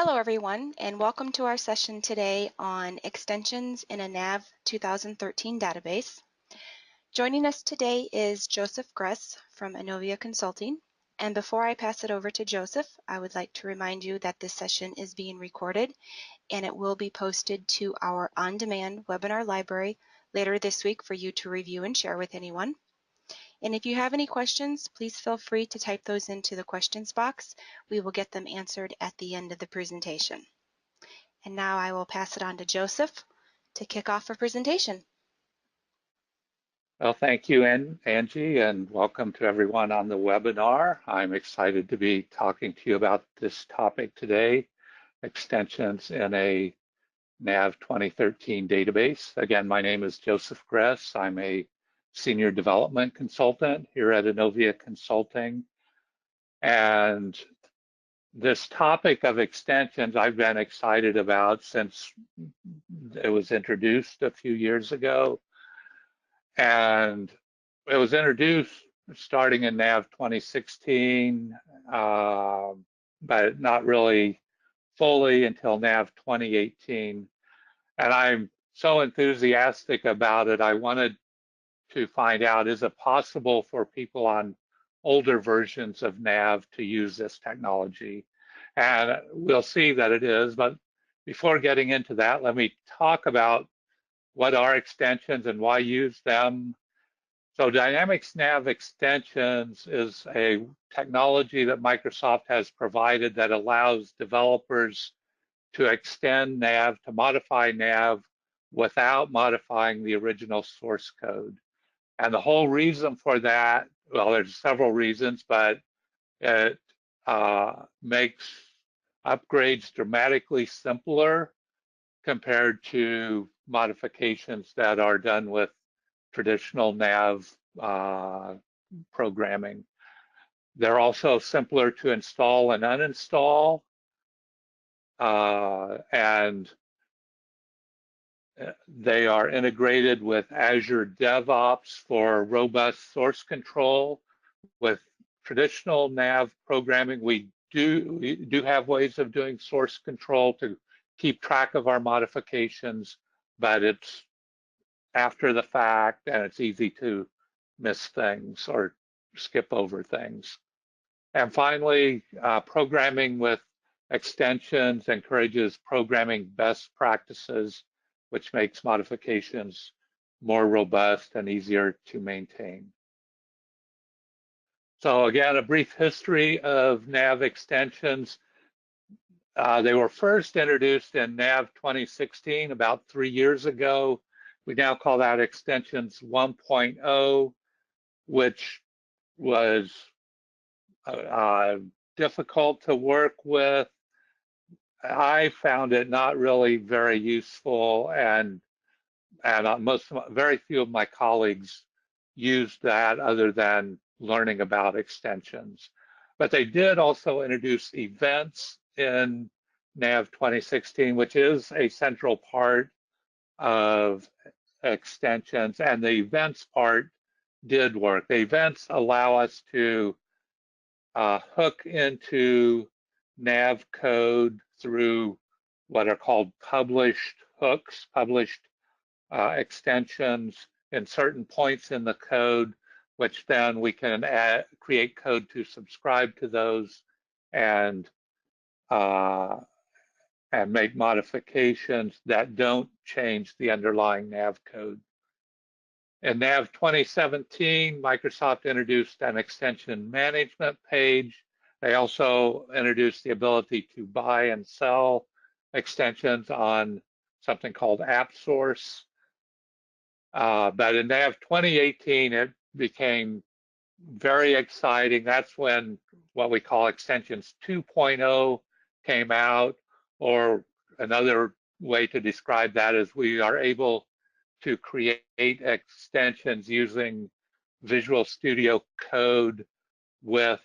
Hello everyone, and welcome to our session today on extensions in a NAV 2013 database. Joining us today is Joseph Gress from Innovia Consulting. And before I pass it over to Joseph, I would like to remind you that this session is being recorded and it will be posted to our on-demand webinar library later this week for you to review and share with anyone. And if you have any questions, please feel free to type those into the questions box. We will get them answered at the end of the presentation. And now I will pass it on to Joseph to kick off our presentation. Well, thank you, Angie, and welcome to everyone on the webinar. I'm excited to be talking to you about this topic today, extensions in a NAV 2013 database. Again, my name is Joseph Gress. I'm a Senior Development Consultant here at Innovia Consulting. And this topic of extensions I've been excited about since it was introduced a few years ago. And it was introduced starting in NAV 2016, but not really fully until NAV 2018. And I'm so enthusiastic about it. I wanted to find out, is it possible for people on older versions of NAV to use this technology? And we'll see that it is. But before getting into that, let me talk about what are extensions and why use them. So Dynamics NAV extensions is a technology that Microsoft has provided that allows developers to extend NAV, to modify NAV without modifying the original source code. And the whole reason for that, well, there's several reasons, but it makes upgrades dramatically simpler compared to modifications that are done with traditional NAV programming. They're also simpler to install and uninstall, and they are integrated with Azure DevOps for robust source control. With traditional NAV programming, we do have ways of doing source control to keep track of our modifications, but it's after the fact and it's easy to miss things or skip over things. And finally, programming with extensions encourages programming best practices, which makes modifications more robust and easier to maintain. So again, a brief history of NAV extensions. They were first introduced in NAV 2016, about 3 years ago. We now call that extensions 1.0, which was difficult to work with. I found it not really very useful, and very few of my colleagues used that other than learning about extensions. But they did also introduce events in NAV 2016, which is a central part of extensions, and the events part did work. The events allow us to hook into NAV code through what are called published hooks, published extensions in certain points in the code, which then we can create code to subscribe to those and make modifications that don't change the underlying NAV code. In NAV 2017, Microsoft introduced an extension management page. They also introduced the ability to buy and sell extensions on something called AppSource. But in NAV 2018, it became very exciting. That's when what we call extensions 2.0 came out, or another way to describe that is we are able to create extensions using Visual Studio Code with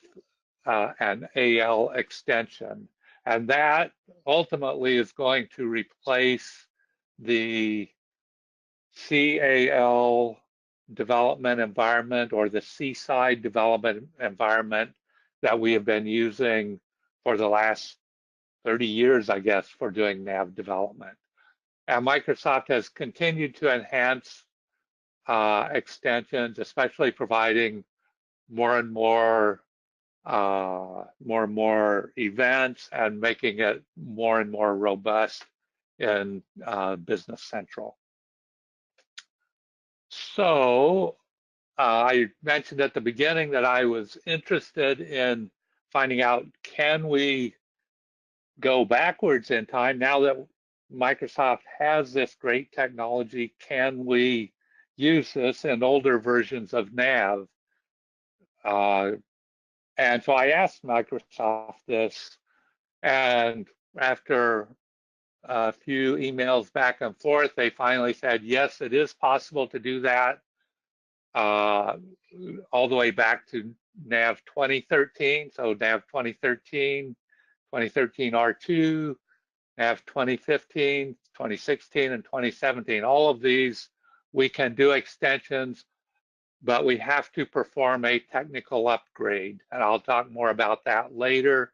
an AL extension. And that ultimately is going to replace the CAL development environment or the C-side development environment that we have been using for the last 30 years, I guess, for doing NAV development. And Microsoft has continued to enhance extensions, especially providing more and more events and making it more and more robust in Business Central. So I mentioned at the beginning that I was interested in finding out, can we go backwards in time now that Microsoft has this great technology? Can we use this in older versions of NAV? And so I asked Microsoft this, and after a few emails back and forth, they finally said, yes, it is possible to do that, all the way back to NAV 2013. So NAV 2013, 2013 R2, NAV 2015, 2016, and 2017. All of these, we can do extensions, but we have to perform a technical upgrade. And I'll talk more about that later.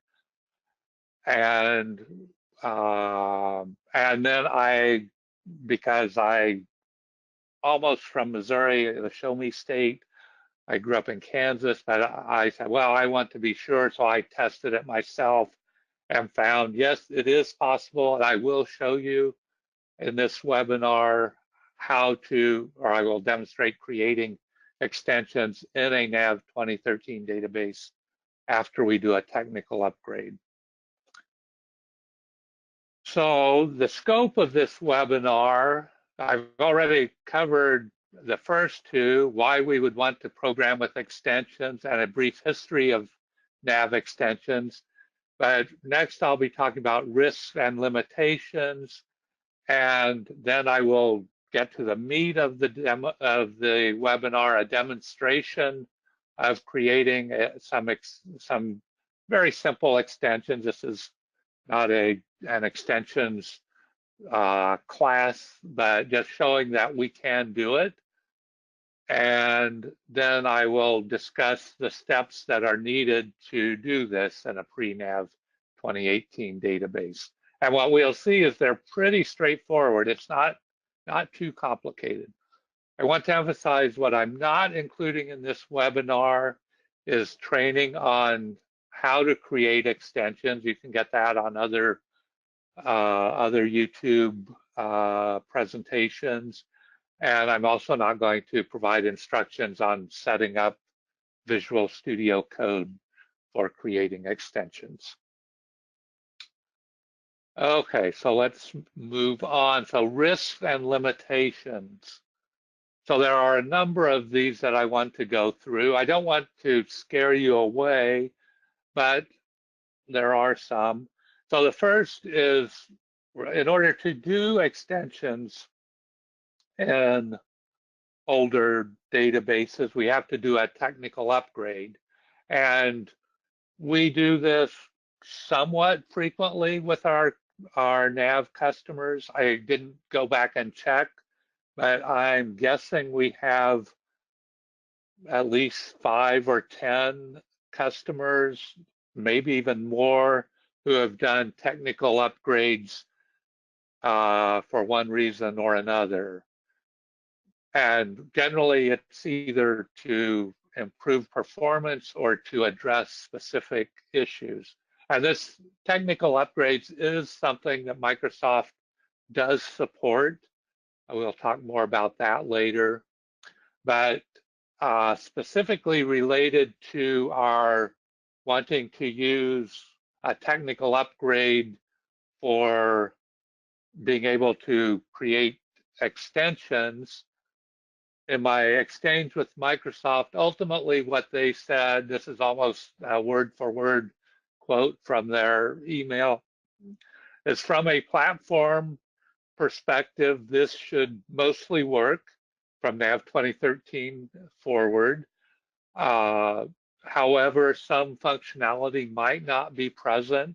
And then because I almost from Missouri, the show me state, I grew up in Kansas, but I said, well, I want to be sure. So I tested it myself and found, yes, it is possible. And I will show you in this webinar how to, or I will demonstrate creating extensions in a NAV 2013 database after we do a technical upgrade. So the scope of this webinar, I've already covered the first two, why we would want to program with extensions and a brief history of NAV extensions. But next I'll be talking about risks and limitations, and then I will get to the meat of the webinar, a demonstration of creating some very simple extensions. This is not an extensions class, but just showing that we can do it. And then I will discuss the steps that are needed to do this in a pre-NAV 2018 database. And what we'll see is they're pretty straightforward. It's not too complicated. I want to emphasize what I'm not including in this webinar is training on how to create extensions. You can get that on other YouTube presentations. And I'm also not going to provide instructions on setting up Visual Studio Code for creating extensions. Okay, so let's move on. So risks and limitations. So there are a number of these that I want to go through. I don't want to scare you away, but there are some. So the first is, in order to do extensions in older databases, we have to do a technical upgrade. And we do this somewhat frequently with our NAV customers. I didn't go back and check, but I'm guessing we have at least 5 or 10 customers, maybe even more, who have done technical upgrades for one reason or another. And generally, it's either to improve performance or to address specific issues. And this technical upgrades is something that Microsoft does support. We'll talk more about that later. But specifically related to our wanting to use a technical upgrade for being able to create extensions, in my exchange with Microsoft, ultimately what they said, this is almost a word for word quote from their email, is from a platform perspective, this should mostly work from NAV 2013 forward. However, some functionality might not be present.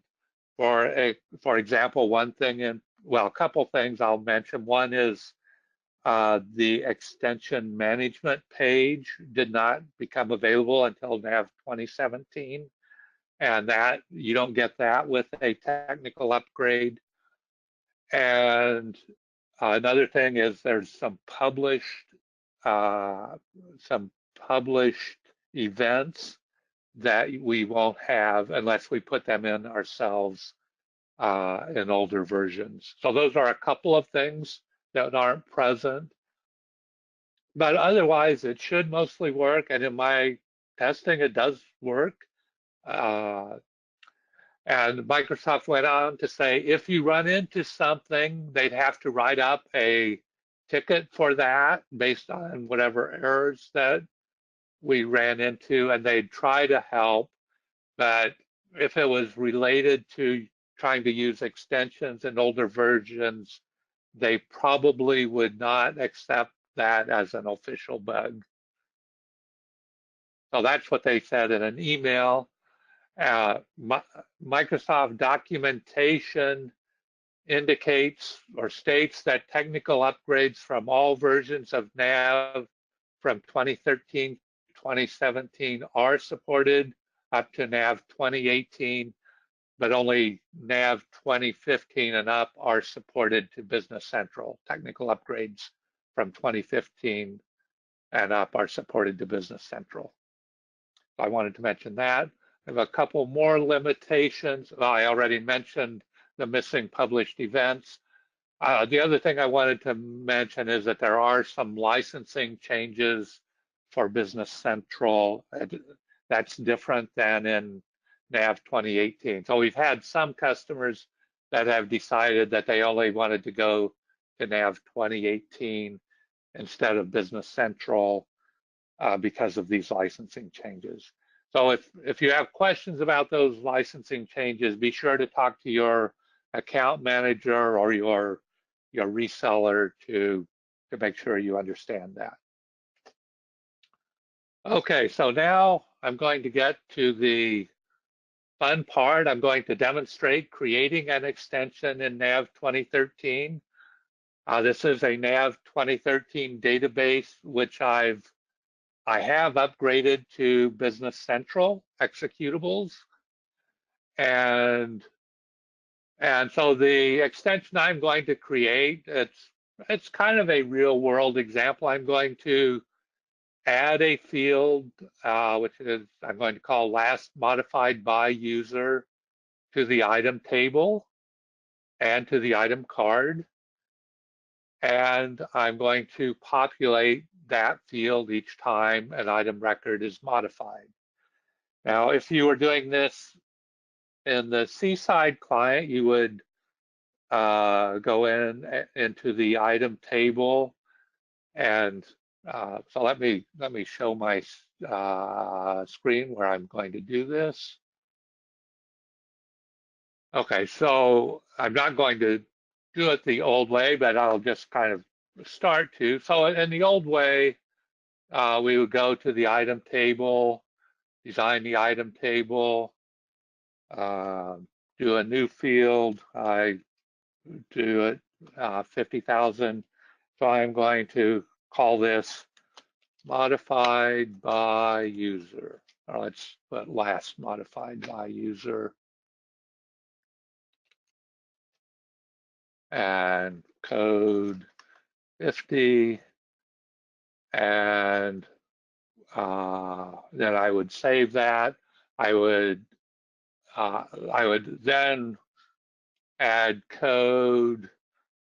For example, a couple things I'll mention. One is the extension management page did not become available until NAV 2017. and that you don't get that with a technical upgrade. And another thing is there's uh, some published events that we won't have unless we put them in ourselves in older versions. So those are a couple of things that aren't present, but otherwise it should mostly work. And in my testing, it does work. Uh, and Microsoft went on to say, if you run into something, they'd have to write up a ticket for that based on whatever errors that we ran into, and they'd try to help. But if it was related to trying to use extensions in older versions, they probably would not accept that as an official bug. So that's what they said in an email. Microsoft documentation indicates or states that technical upgrades from all versions of NAV from 2013 to 2017 are supported up to NAV 2018, but only NAV 2015 and up are supported to Business Central. Technical upgrades from 2015 and up are supported to Business Central. I wanted to mention that. I have a couple more limitations. I already mentioned the missing published events. The other thing I wanted to mention is that there are some licensing changes for Business Central. That's different than in NAV 2018. So we've had some customers that have decided that they only wanted to go to NAV 2018 instead of Business Central because of these licensing changes. So if you have questions about those licensing changes, be sure to talk to your account manager or your reseller to make sure you understand that. Okay, so now I'm going to get to the fun part. I'm going to demonstrate creating an extension in NAV 2013. This is a NAV 2013 database, which I have upgraded to Business Central executables. And so the extension I'm going to create, it's kind of a real world example. I'm going to add a field, which is I'm going to call last modified by user, to the item table and to the item card. And I'm going to populate that field each time an item record is modified. Now, if you were doing this in the Seaside client, you would go into the item table, and so let me show my screen where I'm going to do this. Okay, so I'm not going to do it the old way, but I'll just kind of start to. So in the old way, we would go to the item table, design the item table, do a new field. I do it 50,000. So I'm going to call this modified by user. Or let's put last modified by user. And code 50. And then I would save that. I would then add code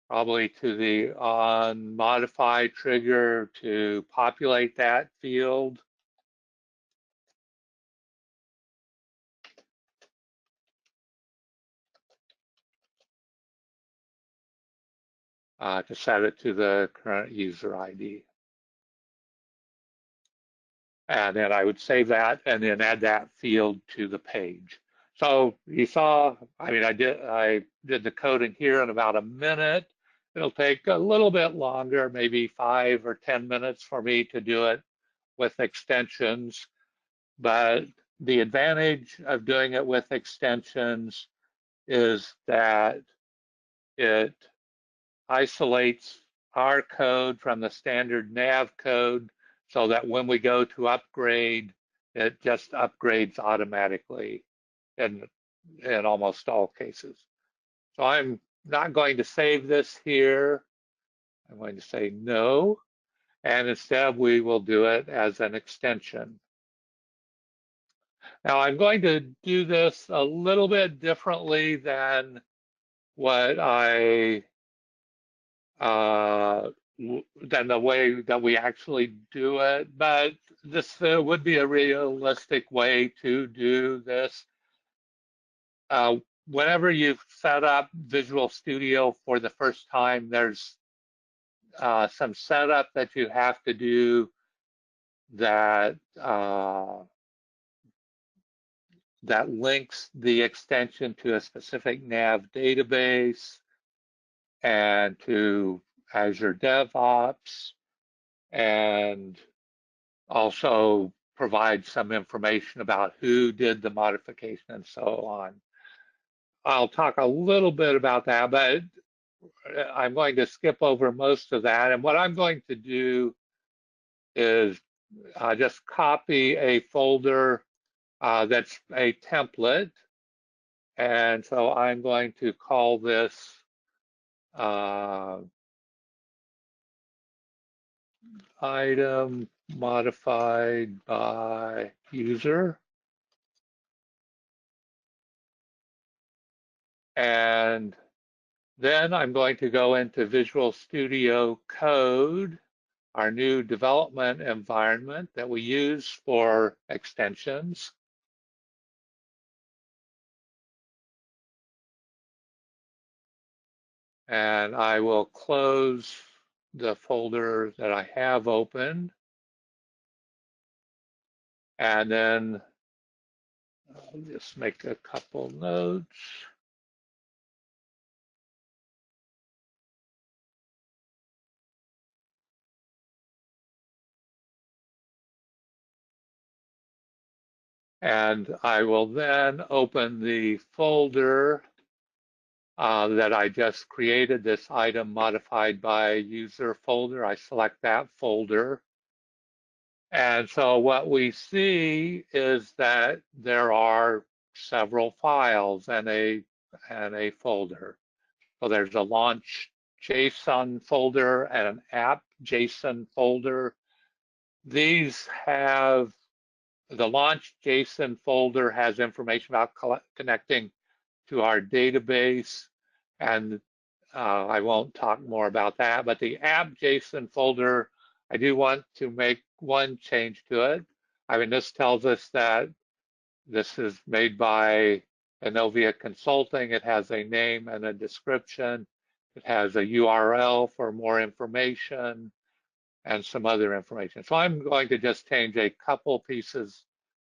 probably to the on modify trigger to populate that field. To set it to the current user ID. And then I would save that and then add that field to the page. So you saw, I mean, I did the coding here in about a minute. It'll take a little bit longer, maybe 5 or 10 minutes for me to do it with extensions. But the advantage of doing it with extensions is that it isolates our code from the standard NAV code so that when we go to upgrade, it just upgrades automatically. in almost all cases. So I'm not going to save this here. I'm going to say no, and instead we will do it as an extension. Now I'm going to do this a little bit differently than what I than the way that we actually do it, but this would be a realistic way to do this. Whenever you've set up Visual Studio for the first time, there's some setup that you have to do that that links the extension to a specific NAV database and to Azure DevOps, and also provide some information about who did the modification and so on. I'll talk a little bit about that, but I'm going to skip over most of that. And what I'm going to do is just copy a folder that's a template. And so I'm going to call this item modified by user. And then I'm going to go into Visual Studio Code, our new development environment that we use for extensions. And I will close the folder that I have open. And then I'll just make a couple notes. And I will then open the folder that I just created, this item modified by user folder. I select that folder. And so what we see is that there are several files and a folder. So there's a launch JSON folder and an app JSON folder. These have, the launch JSON folder has information about connecting to our database, and I won't talk more about that, but the app JSON folder, I do want to make one change to it. I mean, this tells us that this is made by Innovia Consulting. It has a name and a description. It has a URL for more information and some other information. So I'm going to just change a couple pieces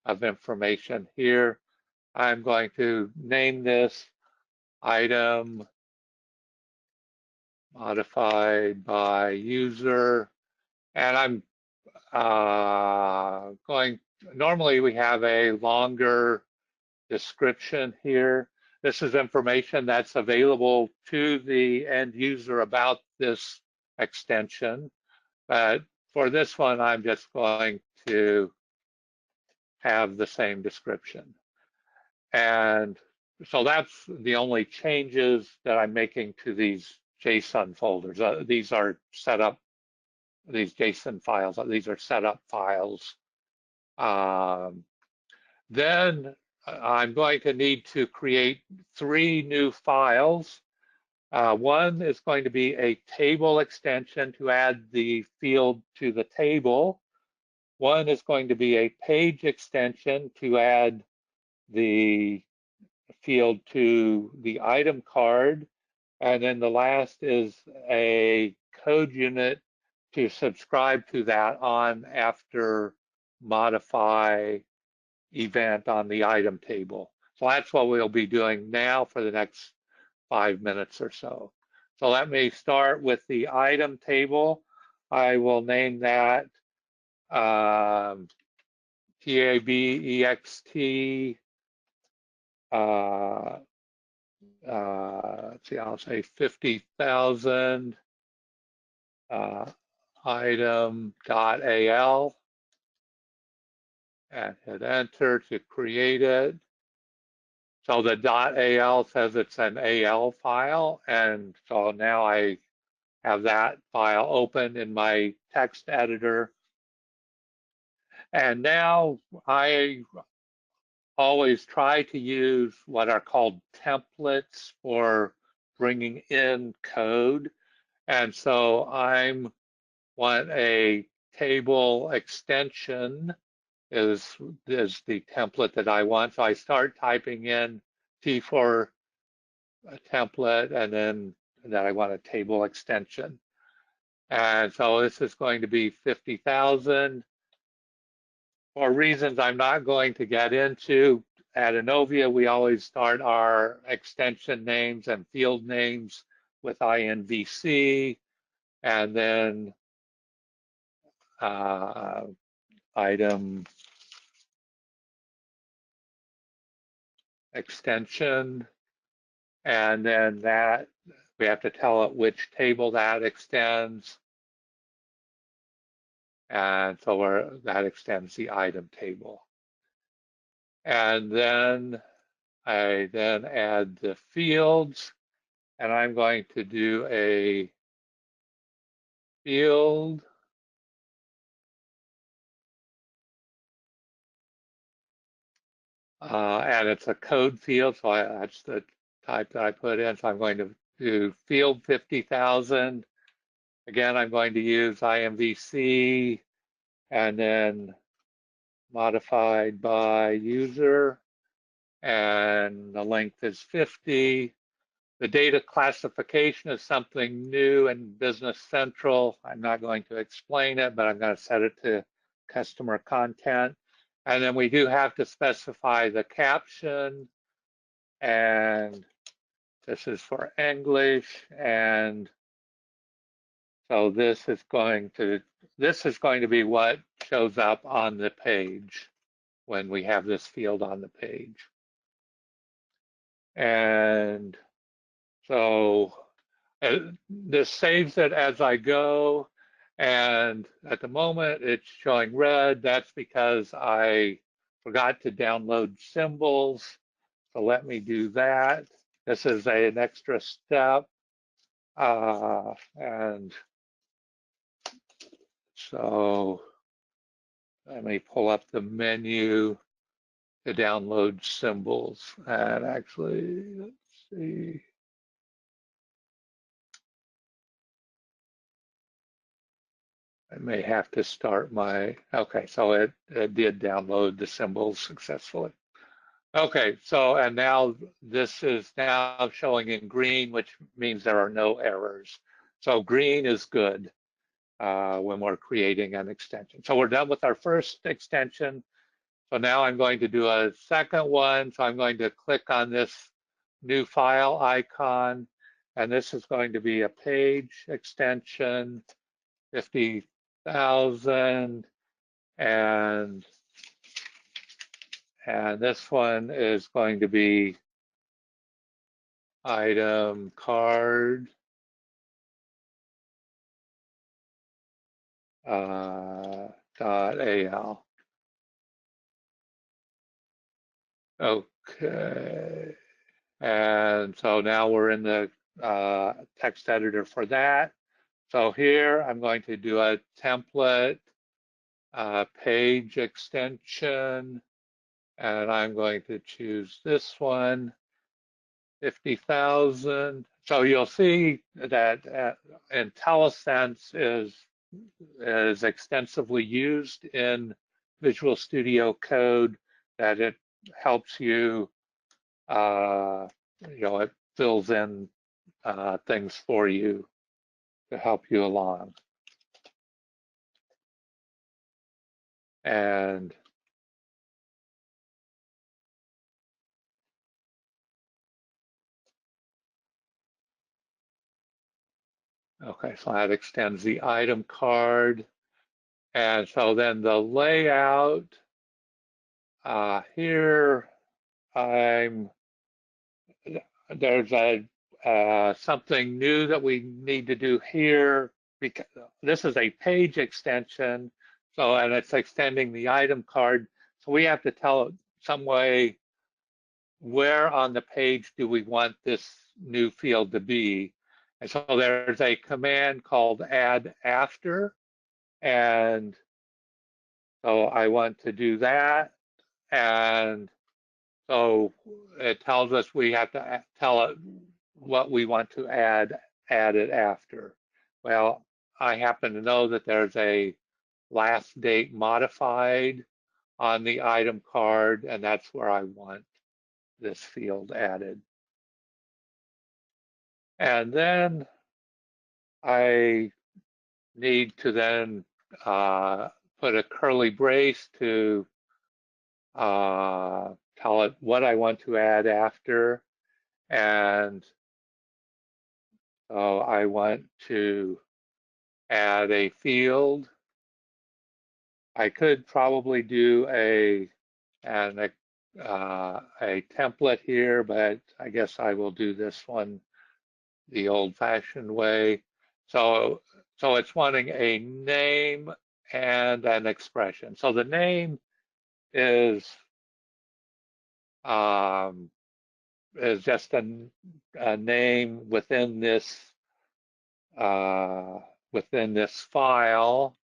of information here. I'm going to name this item modified by user, and I'm normally we have a longer description here. This is information that's available to the end user about this extension. But for this one, I'm just going to have the same description. And so that's the only changes that I'm making to these JSON folders. These are set up, these JSON files, these are set up files. Then I'm going to need to create 3 new files. One is going to be a table extension to add the field to the table. One is going to be a page extension to add the field to the item card. And then the last is a code unit to subscribe to that on after modify event on the item table. So that's what we'll be doing now for the next 5 minutes or so. So let me start with the item table. I will name that TABEXT. Let's see, I'll say 50,000 item.al and hit enter to create it. So the .al says it's an AL file, and so now I have that file open in my text editor. And now I always try to use what are called templates for bringing in code. And so I want a table extension is the template that I want. So I start typing in T4 template and then that I want a table extension. And so this is going to be 50,000 for reasons I'm not going to get into. At Innovia, we always start our extension names and field names with INVC and then item extension, and then that we have to tell it which table that extends, and so that extends the item table. And then I then add the fields, and I'm going to do a field and it's a code field, so that's the type that I put in. So I'm going to do field 50,000. Again, I'm going to use IMVC and then modified by user, and the length is 50. The data classification is something new in Business Central. I'm not going to explain it, but I'm going to set it to customer content. And then we do have to specify the caption, and this is for English, and so this is going to be what shows up on the page when we have this field on the page. And so this saves it as I go, and at the moment it's showing red. That's because I forgot to download symbols. So let me do that. This is an extra step. And so let me pull up the menu to download symbols. And actually, let's see. I may have to start my, okay, so it did download the symbols successfully. Okay, so, and now this is now showing in green, which means there are no errors. So green is good when we're creating an extension. So we're done with our first extension. So now I'm going to do a second one. So I'm going to click on this new file icon, and this is going to be a page extension, 50,000, and this one is going to be item card .al. Okay, and so now we're in the text editor for that. So here I'm going to do a template page extension, and I'm going to choose this one, 50,000. So you'll see that IntelliSense is extensively used in Visual Studio Code, that it helps you, it fills in things for you to help you along. And okay, so that extends the item card. And so then the layout here, there's something new that we need to do here, because this is a page extension. So, and it's extending the item card. So we have to tell it some way where on the page do we want this new field to be? And so there's a command called add after, and so I want to do that. And so it tells us we have to tell it what we want to add it after. Well, I happen to know that there's a last date modified on the item card, and that's where I want this field added. And then I need to then put a curly brace to tell it what I want to add after. And so I want to add a field. I could probably do a template here, but I guess I will do this one the old-fashioned way. So it's wanting a name and an expression. So the name is just a name within this file,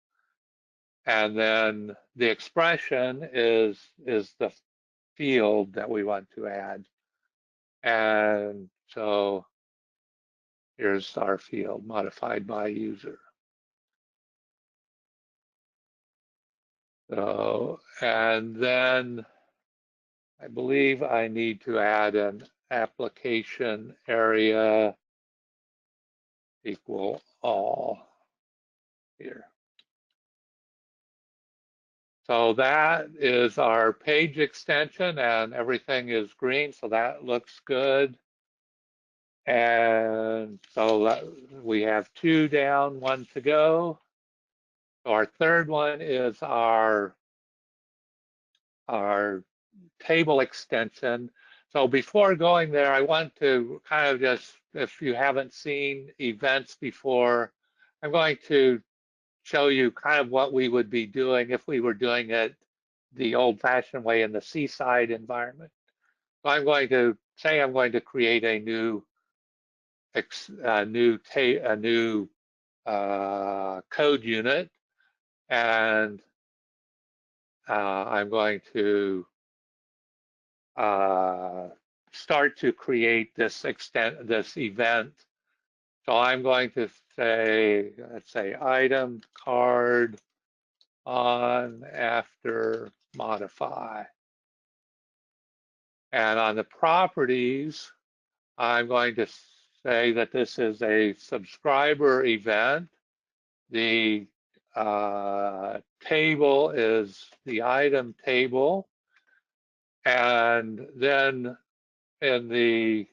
and then the expression is the field that we want to add. And so here's our field, modified by user. So, and then I believe I need to add an application area equal all here. So that is our page extension, and everything is green, so that looks good. And so we have 2 down, 1 to go. So our third one is our table extension. So before going there, I want to kind of just, if you haven't seen events before, I'm going to show you kind of what we would be doing if we were doing it the old-fashioned way in the seaside environment. So I'm going to say I'm going to create a new code unit, and I'm going to start to create this event. So I'm going to say, let's say item card on after modify. And on the properties, I'm going to say that this is a subscriber event. The table is the item table. And then in the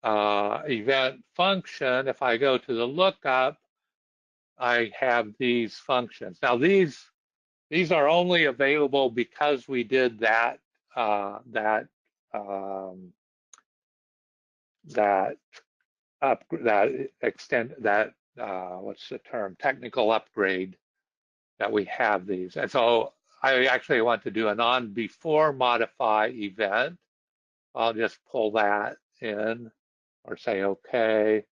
event function, if I go to the lookup, I have these functions. Now these are only available because we did that what's the term, technical upgrade, that we have these. And so I actually want to do an on before modify event. I'll just pull that in, or say okay,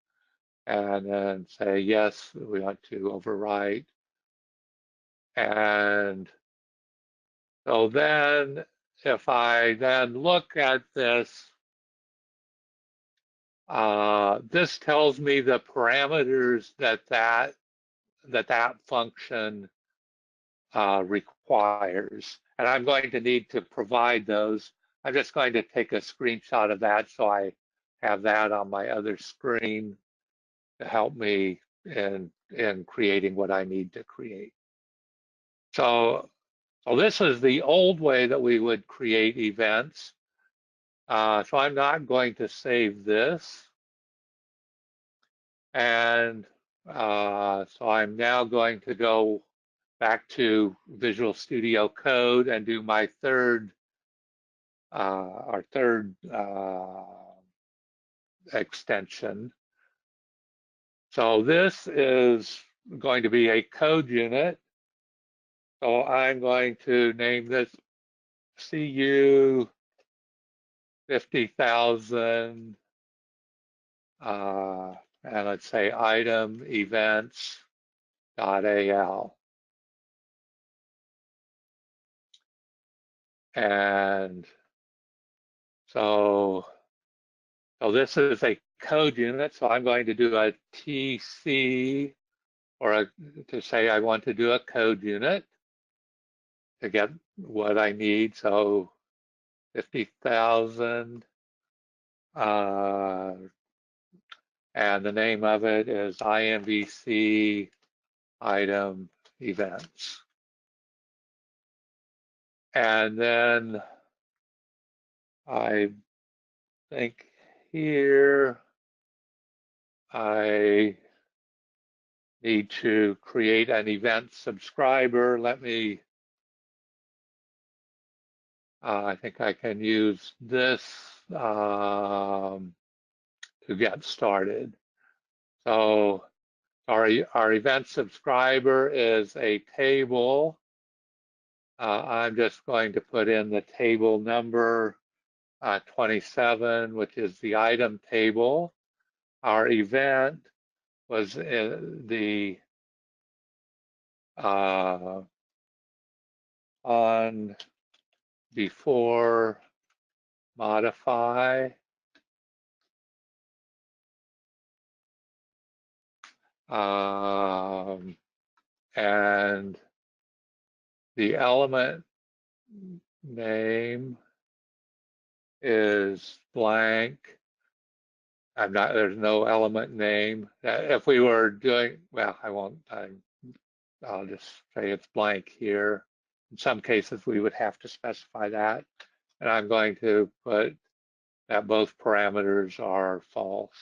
and then say yes, we want to overwrite. And so then if I then look at this, this tells me the parameters that function requires. And I'm going to need to provide those. I'm just going to take a screenshot of that so I have that on my other screen to help me in creating what I need to create. So this is the old way that we would create events. So I'm not going to save this. And so I'm now going to go back to Visual Studio Code and do my our third extension. So this is going to be a code unit. So I'm going to name this CU 50,000, and let's say item events.al. And so this is a code unit, so I'm going to do a TC, or to say I want to do a code unit to get what I need. So 50,000, and the name of it is IMVC item events. And then I think here I need to create an event subscriber. Let me, I think I can use this to get started. So our event subscriber is a table. I'm just going to put in the table number 27, which is the item table. Our event was the on, before, modify, and the element name is blank. There's no element name. If we were doing, well, I'll just say it's blank here. In some cases, we would have to specify that. And I'm going to put that both parameters are false.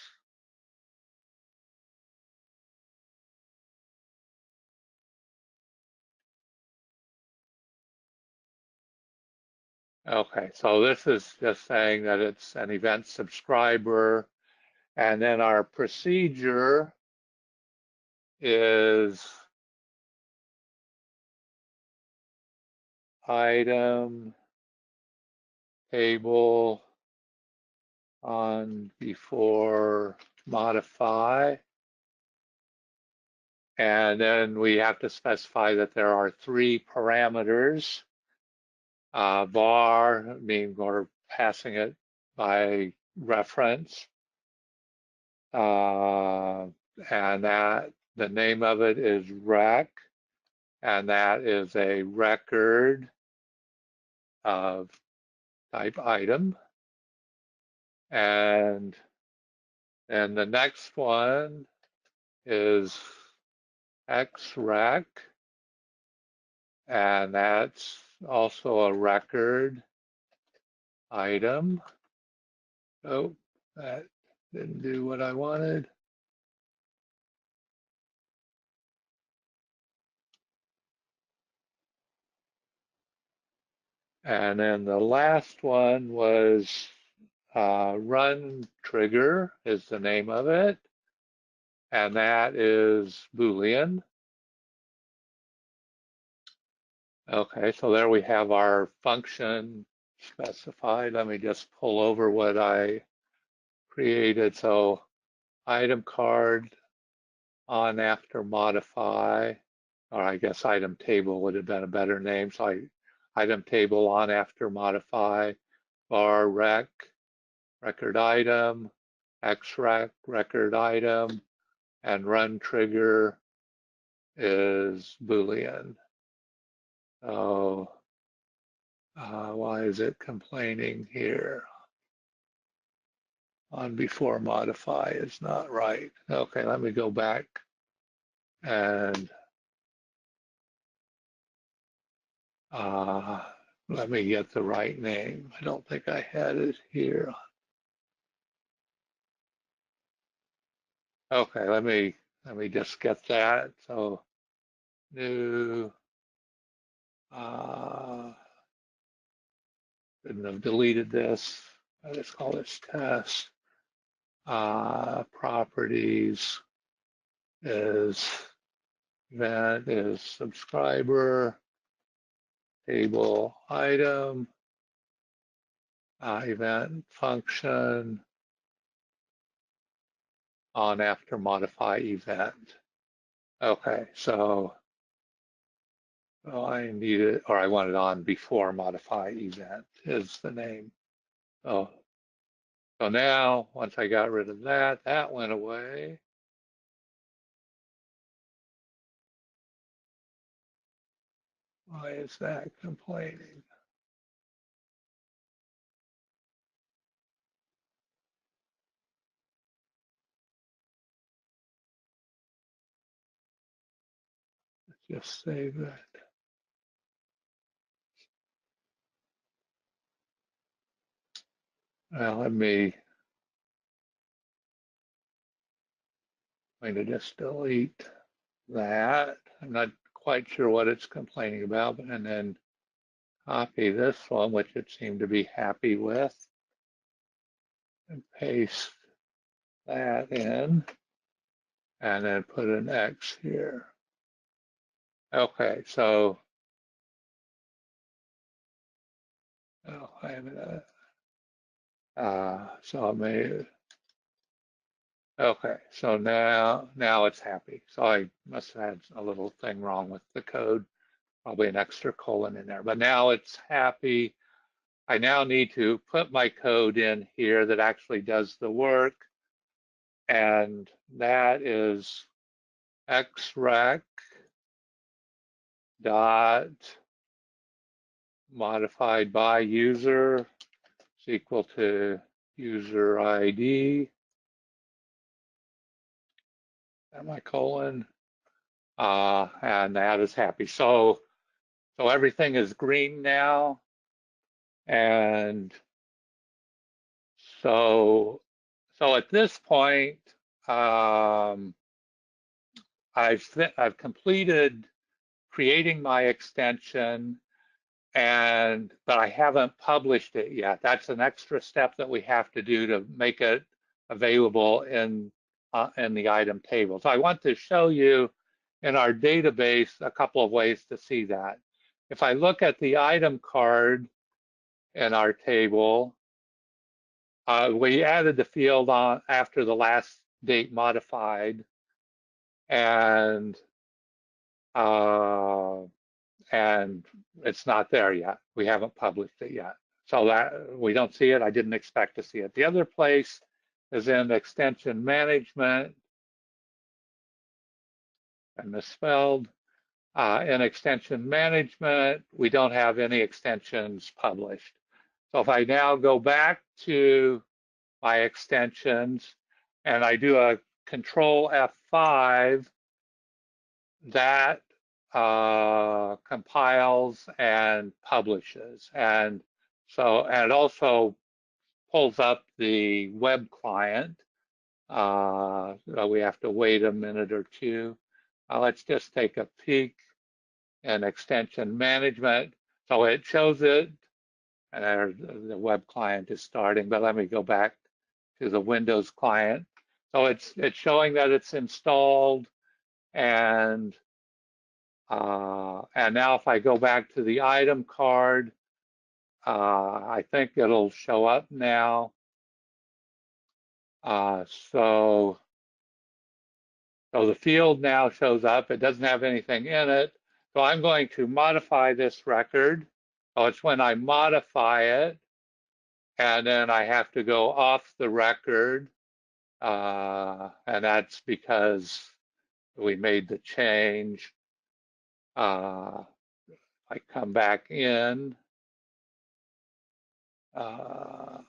Okay, so this is just saying that it's an event subscriber. And then our procedure is item table on, before, modify. And then we have to specify that there are 3 parameters. Var, meaning we're passing it by reference. And that the name of it is rec, and that is a record of type item. And then the next one is xrec, and that's also a record item. Oh, that didn't do what I wanted. And then the last one was run trigger is the name of it. And that is Boolean. Okay, so there we have our function specified. Let me just pull over what I created. So item card on, after, modify, or I guess item table would have been a better name. So item table on, after, modify, var rec, record item, xrec, record item, and run trigger is Boolean. So why is it complaining here? On, before, modify is not right. Okay, let me go back and let me get the right name. I don't think I had it here. Okay, let me just get that. So new, couldn't have deleted this. I just call this test. Properties is, that is subscriber, table item, event function on after modify event. Okay, so I need it, or I want it on before modify event is the name. Oh, so now once I got rid of that, that went away. Why is that complaining? Let's just save that. Well, I'm going to just delete that. I'm not quite sure what it's complaining about, and then copy this one, which it seemed to be happy with, and paste that in, and then put an X here. Okay, so I have so I made. Okay, so now it's happy. So I must have had a little thing wrong with the code, probably an extra colon in there. But now it's happy. I now need to put my code in here that actually does the work, and that is xrec dot modified by user is equal to user ID, semicolon, and that is happy. So everything is green now, and so at this point, I've completed creating my extension, but I haven't published it yet. That's an extra step that we have to do to make it available in the item table. So I want to show you in our database a couple of ways to see that. If I look at the item card in our table, we added the field on after the last date modified, and it's not there yet. We haven't published it yet. So that we don't see it. I didn't expect to see it. The other place is in extension management. I misspelled. In extension management, we don't have any extensions published. So if I now go back to my extensions and I do a Control F5, that compiles and publishes. And it also pulls up the web client. So we have to wait a minute or two. Let's just take a peek in extension management. So it shows it, and the web client is starting, but let me go back to the Windows client. So it's showing that it's installed, and now if I go back to the item card, I think it'll show up now. So the field now shows up. It doesn't have anything in it. So I'm going to modify this record. So it's when I modify it, and then I have to go off the record. And that's because we made the change. I come back in. So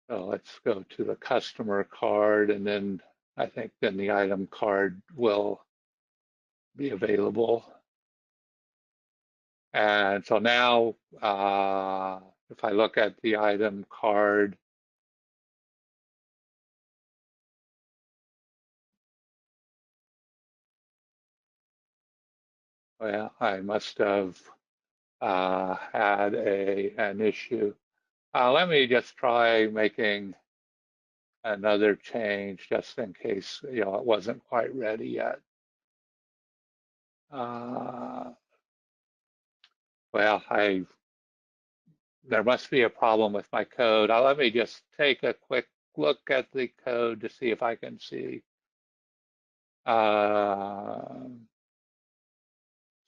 let's go to the customer card, and then I think then the item card will be available. And so now, if I look at the item card, well, I must have had an issue. Let me just try making another change just in case it wasn't quite ready yet. Well, I there must be a problem with my code. Let me just take a quick look at the code to see if I can see.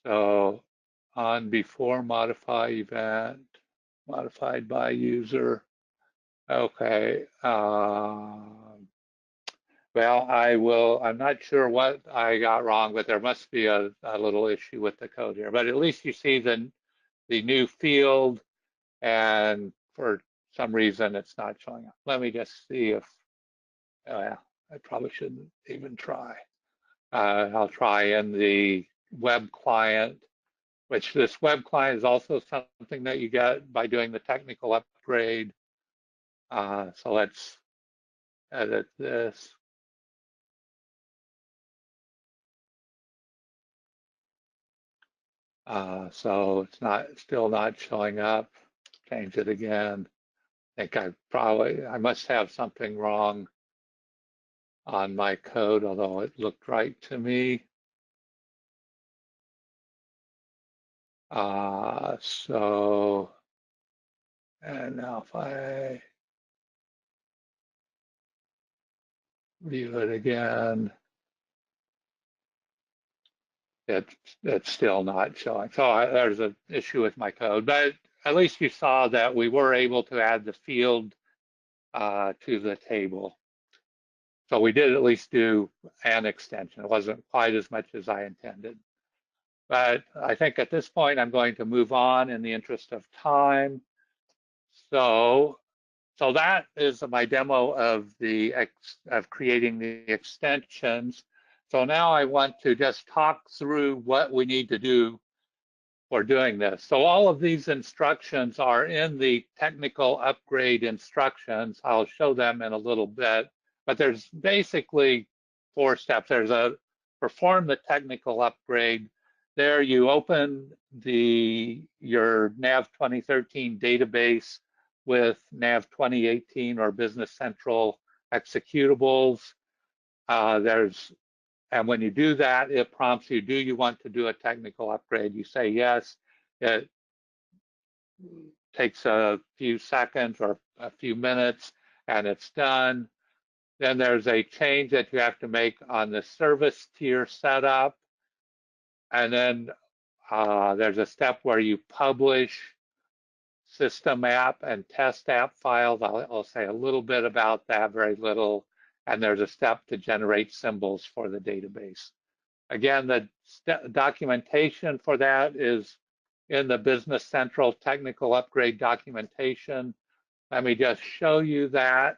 So on before modify event, modified by user. Okay. Well, I'm not sure what I got wrong, but there must be a little issue with the code here. But at least you see the new field, and for some reason it's not showing up. Let me just see if, I probably shouldn't even try. I'll try in the web client, which this web client is also something that you get by doing the technical upgrade. So let's edit this. So it's still not showing up. Change it again. I think I must have something wrong on my code, although it looked right to me. And now if I view it again, it's still not showing. So there's an issue with my code, but at least you saw that we were able to add the field to the table. So we did at least do an extension. It wasn't quite as much as I intended. But I think at this point, I'm going to move on in the interest of time. So that is my demo of creating the extensions. So now I want to just talk through what we need to do for doing this. So all of these instructions are in the technical upgrade instructions. I'll show them in a little bit, but there's basically 4 steps. There's perform the technical upgrade. There you open your NAV 2013 database with NAV 2018 or Business Central executables. And when you do that, it prompts you, do you want to do a technical upgrade? You say yes. It takes a few seconds or a few minutes, and it's done. Then there's a change that you have to make on the service tier setup. And then there's a step where you publish System.app and Test.app files. I'll say a little bit about that, very little. And there's a step to generate symbols for the database. Again, the documentation for that is in the Business Central Technical Upgrade documentation. Let me just show you that.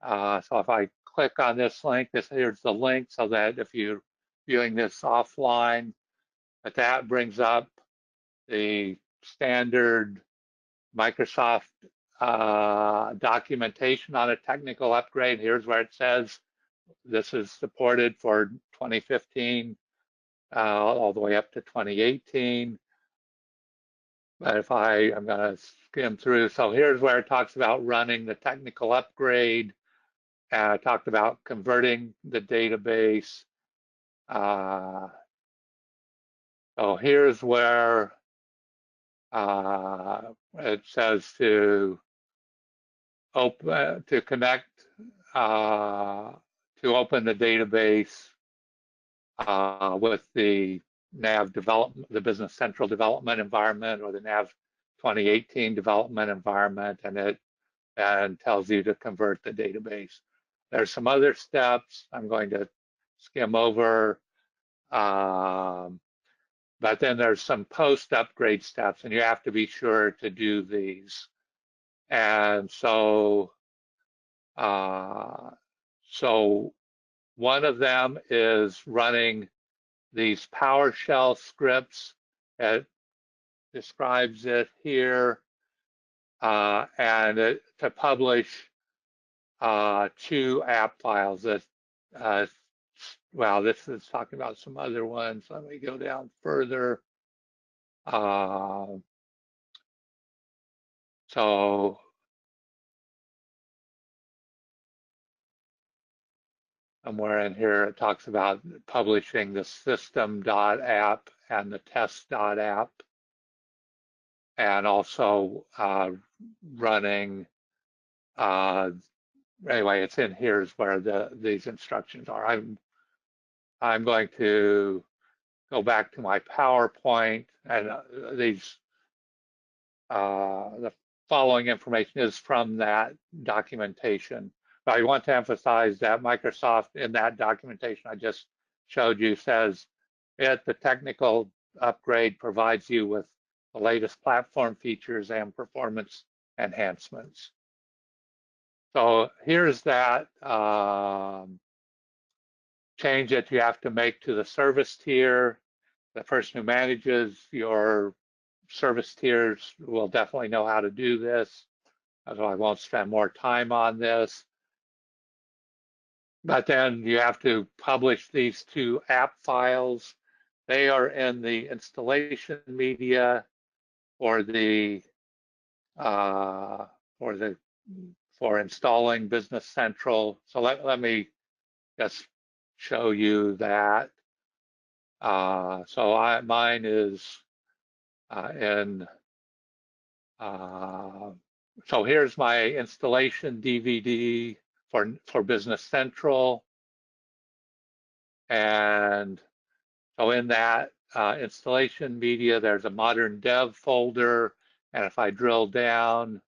So if I click on this link, here's the link, so that if you're viewing this offline, that brings up the standard Microsoft documentation on a technical upgrade. Here's where it says this is supported for 2015 all the way up to 2018. But if I'm going to skim through, so here's where it talks about running the technical upgrade. Talked about converting the database. So here's where it says to connect to open the database with the NAV development, the Business Central development environment, or the NAV 2018 development environment, and tells you to convert the database. There's some other steps I'm going to skim over, but then there's some post-upgrade steps, and you have to be sure to do these. And so one of them is running these PowerShell scripts. It describes it here, and to publish 2 app files. Well, this is talking about some other ones. Let me go down further. So somewhere in here it talks about publishing the System.app and the Test.app. and also running, anyway, it's in here is where these instructions are. I'm going to go back to my PowerPoint, and the following information is from that documentation. But I want to emphasize that Microsoft in that documentation I just showed you says the technical upgrade provides you with the latest platform features and performance enhancements. So here's that change that you have to make to the service tier. The person who manages your service tiers will definitely know how to do this, so I won't spend more time on this. But then you have to publish these two app files. They are in the installation media for for installing Business Central. So let me just show you that. So mine is in. So here's my installation DVD for Business Central, and so in that installation media, there's a modern dev folder, and if I drill down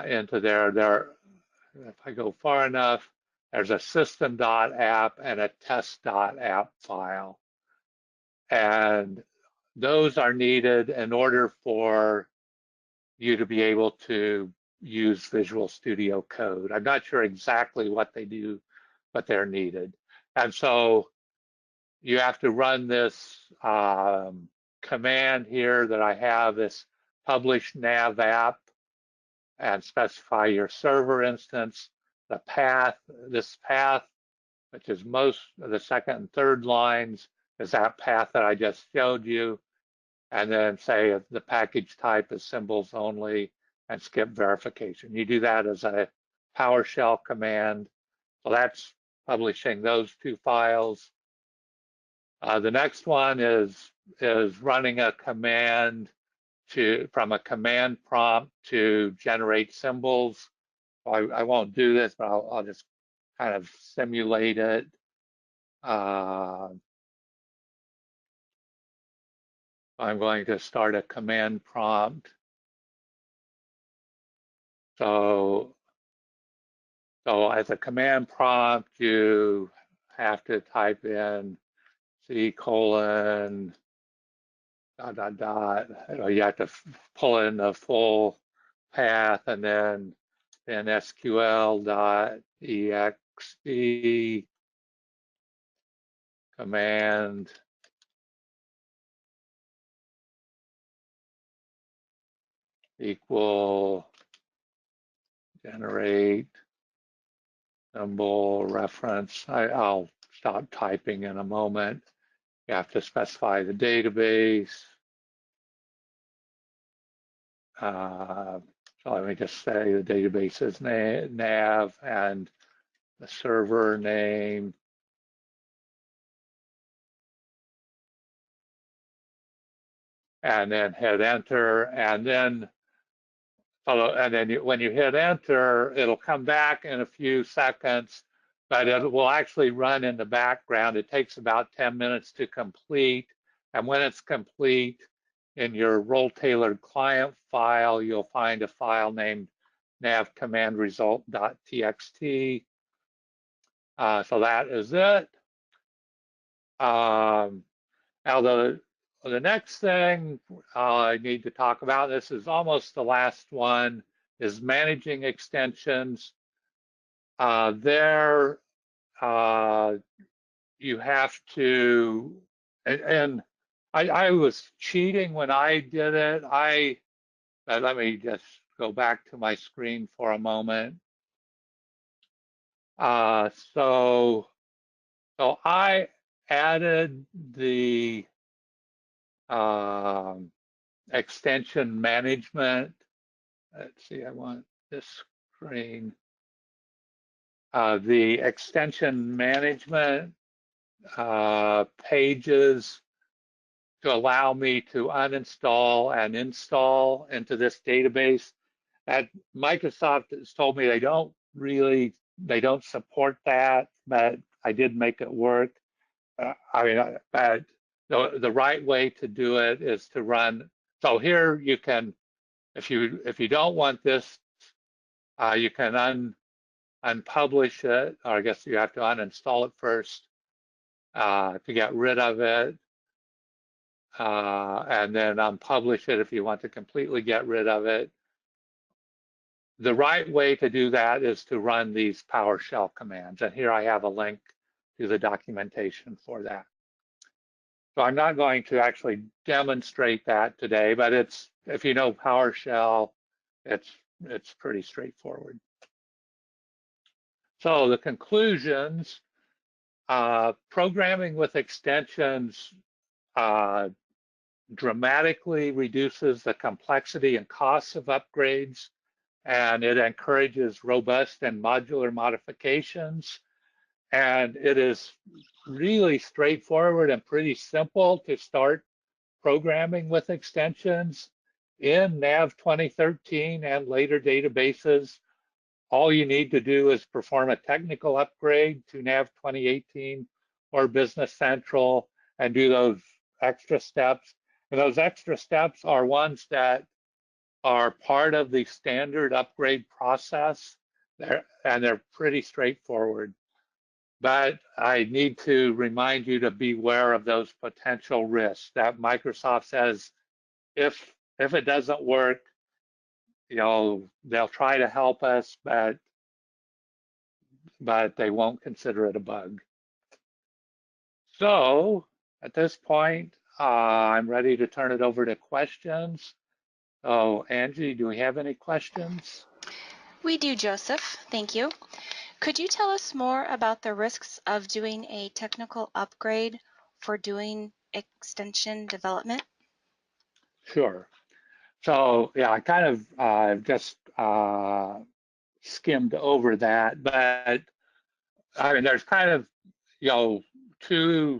into there, if I go far enough, there's a System.app and a Test.app file, and those are needed in order for you to be able to use Visual Studio Code. I'm not sure exactly what they do, but they're needed. And so you have to run this command here that I have, this publish nav app, and specify your server instance, the path, this path, which is most of the second and third lines, is that path that I just showed you. And then say if the package type is symbols only, and skip verification. You do that as a PowerShell command. So that's publishing those two files. The next one is running a command from a command prompt to generate symbols. I won't do this, but I'll just kind of simulate it. I'm going to start a command prompt. So as a command prompt, you have to type in C:, you have to pull in the full path, and then SQL.exe command equal generate symbol reference. I'll stop typing in a moment. You have to specify the database. So let me just say the database is NAV and the server name. And then hit enter, and then when you hit enter, it'll come back in a few seconds, but it will actually run in the background. It takes about 10 minutes to complete, and when it's complete, in your role-tailored client file, you'll find a file named navcommandresult.txt. So that is it. Now the next thing I need to talk about, this is almost the last one, is managing extensions. There you have to, and I was cheating when I did it. Let me just go back to my screen for a moment. So I added the extension management. Let's see, I want this screen. The extension management pages to allow me to uninstall and install into this database. And Microsoft has told me they don't support that, but I did make it work. But the right way to do it is to run. So here you can, if you don't want this, you can unpublish it, or I guess you have to uninstall it first to get rid of it, and then unpublish it if you want to completely get rid of it. The right way to do that is to run these PowerShell commands, and here I have a link to the documentation for that. So I'm not going to actually demonstrate that today, but if you know PowerShell, it's pretty straightforward. So the conclusions, programming with extensions dramatically reduces the complexity and costs of upgrades, and it encourages robust and modular modifications. And it is really straightforward and pretty simple to start programming with extensions in NAV 2013 and later databases. All you need to do is perform a technical upgrade to NAV 2018 or Business Central and do those extra steps. And those extra steps are ones that are part of the standard upgrade process, and they're pretty straightforward. But I need to remind you to beware of those potential risks that Microsoft says if it doesn't work, they'll try to help us, but they won't consider it a bug. So at this point, I'm ready to turn it over to questions. So Angie, do we have any questions? We do, Joseph. Thank you. Could you tell us more about the risks of doing a technical upgrade for doing extension development? Sure. So yeah, I kind of just skimmed over that, but I mean, there's kind of two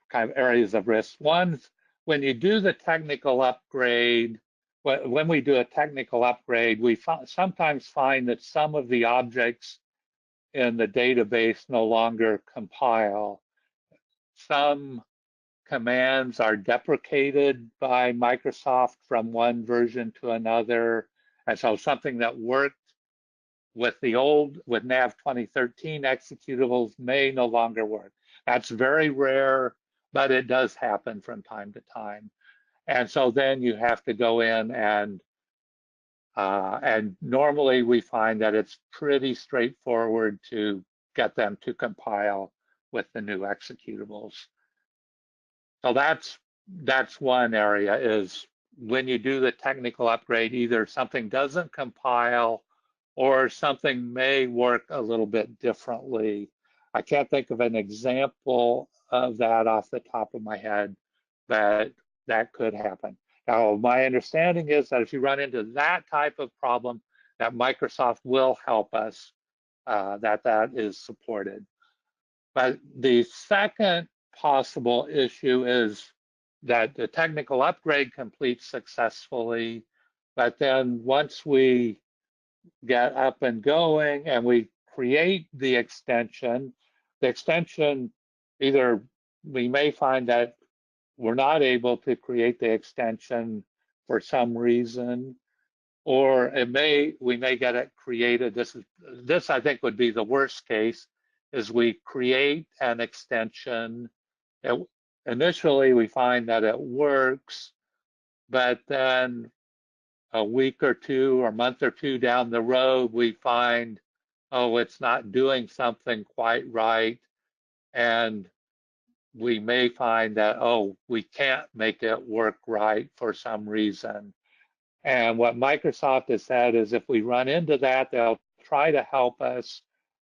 kind of areas of risk. One's when you do the technical upgrade. When we do a technical upgrade, we sometimes find that some of the objects in the database no longer compile. Some commands are deprecated by Microsoft from one version to another. And so something that worked with NAV 2013 executables may no longer work. That's very rare, but it does happen from time to time. And so then you have to go in and normally we find that it's pretty straightforward to get them to compile with the new executables. So that's one area, is when you do the technical upgrade, either something doesn't compile or something may work a little bit differently. I can't think of an example of that off the top of my head, but that could happen. Now, my understanding is that if you run into that type of problem, that Microsoft will help us, that is supported. But the second possible issue is that the technical upgrade completes successfully, but then once we get up and going and we create the extension either we may find that we're not able to create the extension for some reason, or we may get it created. This I think would be the worst case, is we create an extension. Initially we find that it works, but then a week or two or month or two down the road, we find, oh, it's not doing something quite right. And we may find that, oh, we can't make it work right for some reason. And what Microsoft has said is if we run into that, they'll try to help us,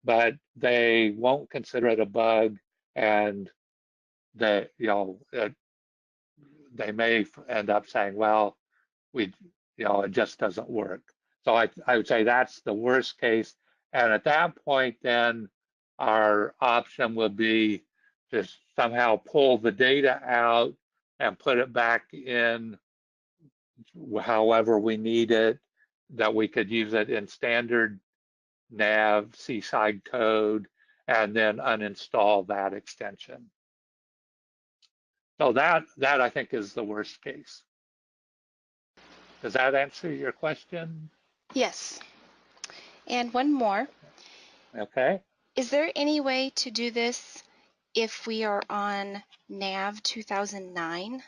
but they won't consider it a bug, and they may end up saying, well, it just doesn't work. So I would say that's the worst case. And at that point, then our option would be to somehow pull the data out and put it back in however we need it, that we could use it in standard NAV, Seaside code, and then uninstall that extension. So that I think is the worst case. Does that answer your question? Yes. And one more. Okay. Is there any way to do this if we are on NAV 2009?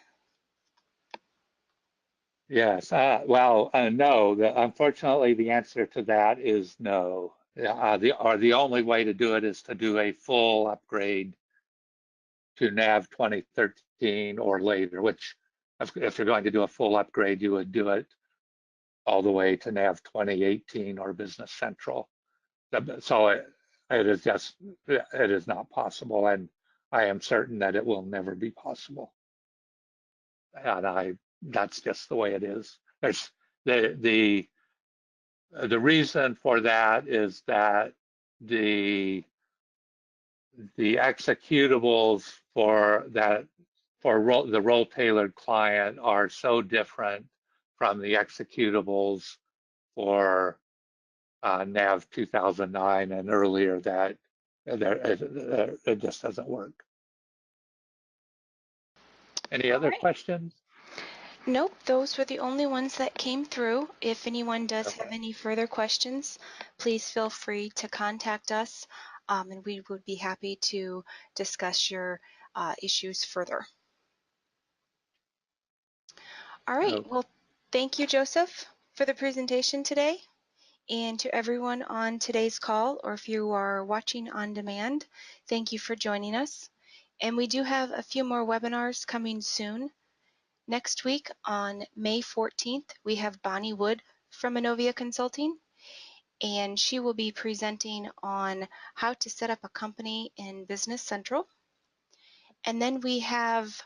Yes. Well, no. Unfortunately, the answer to that is no. The only way to do it is to do a full upgrade to NAV 2013 or later. Which, if you're going to do a full upgrade, you would do it all the way to NAV 2018 or Business Central. So it is just, it is not possible, and I am certain that it will never be possible. And that's just the way it is. There's the reason for that is that the executables for the role-tailored client are so different from the executables for NAV 2009 and earlier that it just doesn't work. Any other questions? Nope, those were the only ones that came through. If anyone does have Okay. any further questions, please feel free to contact us, and we would be happy to discuss your issues further. All right, Oh, well, thank you, Joseph, for the presentation today. And to everyone on today's call, or if you are watching on demand, thank you for joining us. And we do have a few more webinars coming soon. Next week on May 14th, we have Bonnie Wood from Innovia Consulting, and she will be presenting on how to set up a company in Business Central. And then we have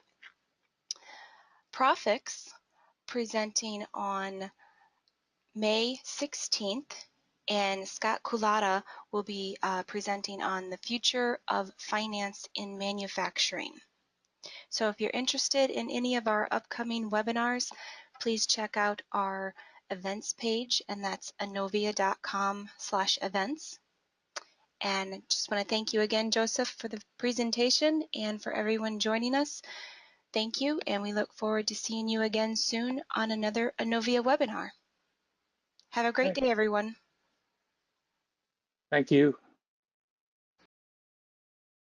Profix presenting on May 16th, and Scott Kulata will be presenting on the future of finance in manufacturing. So if you're interested in any of our upcoming webinars, please check out our events page, and that's innovia.com/events. And just want to thank you again, Joseph, for the presentation, and for everyone joining us. Thank you, and we look forward to seeing you again soon on another Innovia webinar. Have a great okay. day, everyone. Thank you.